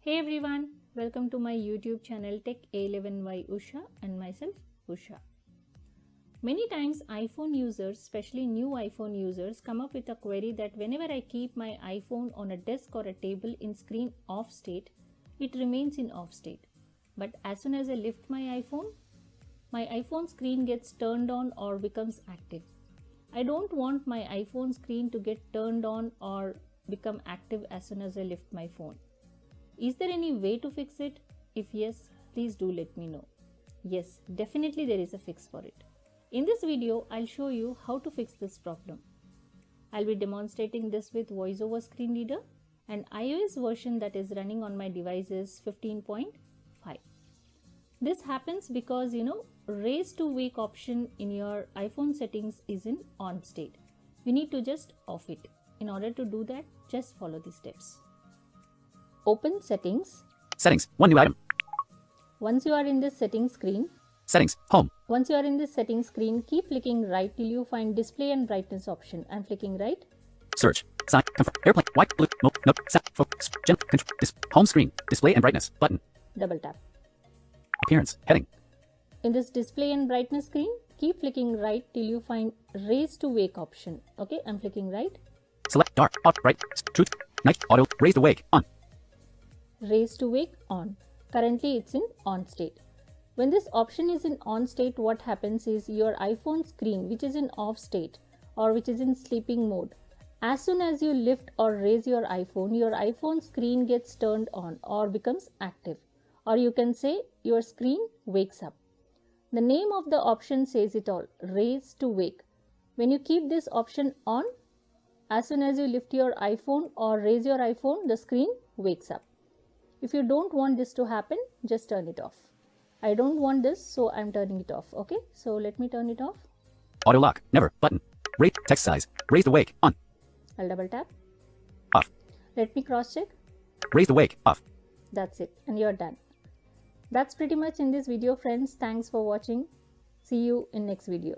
Hey everyone, welcome to my YouTube channel Tech A11 by Usha and myself Usha. Many times iPhone users, especially new iPhone users, come up with a query that whenever I keep my iPhone on a desk or a table in screen off state, it remains in off state. But as soon as I lift my iPhone screen gets turned on or becomes active. I don't want my iPhone screen to get turned on or become active as soon as I lift my phone. Is there any way to fix it? If yes, please do let me know. Yes, definitely there is a fix for it. In this video, I'll show you how to fix this problem. I'll be demonstrating this with voiceover screen reader, and iOS version that is running on my device is 15.5. This happens because raise to wake option in your iPhone settings is in on state. We need to just off it. In order to do that, just follow the steps. Open settings. Settings, one new item. Once you are in this settings screen, Settings, home. Once you are in this settings screen, keep flicking right till you find display and brightness option. I'm flicking right. Search, sign, confirm, airplane, white, blue, mode, note, set, focus, gen, control, home screen, display and brightness, button. Double tap. Appearance, heading. In this display and brightness screen, keep flicking right till you find raise to wake option. Okay, I'm flicking right. Select dark, out, bright, truth, night, auto, raised awake, on. Raise to wake on. Currently it's in on state. When this option is in on state, what happens is your iPhone screen, which is in off state or which is in sleeping mode, as soon as you lift or raise your iPhone screen gets turned on or becomes active, or you can say your screen wakes up. The name of the option says it all, raise to wake. When you keep this option on, as soon as you lift your iPhone or raise your iPhone, the screen wakes up. If you don't want this to happen, just turn it off. I don't want this, so I'm turning it off. Okay, so let me turn it off. Auto lock, never, button. Rate, text size, raised awake, on. I'll double tap. Off. Let me cross check. Raised awake, off. That's it, and you're done. That's pretty much in this video, friends. Thanks for watching. See you in next video.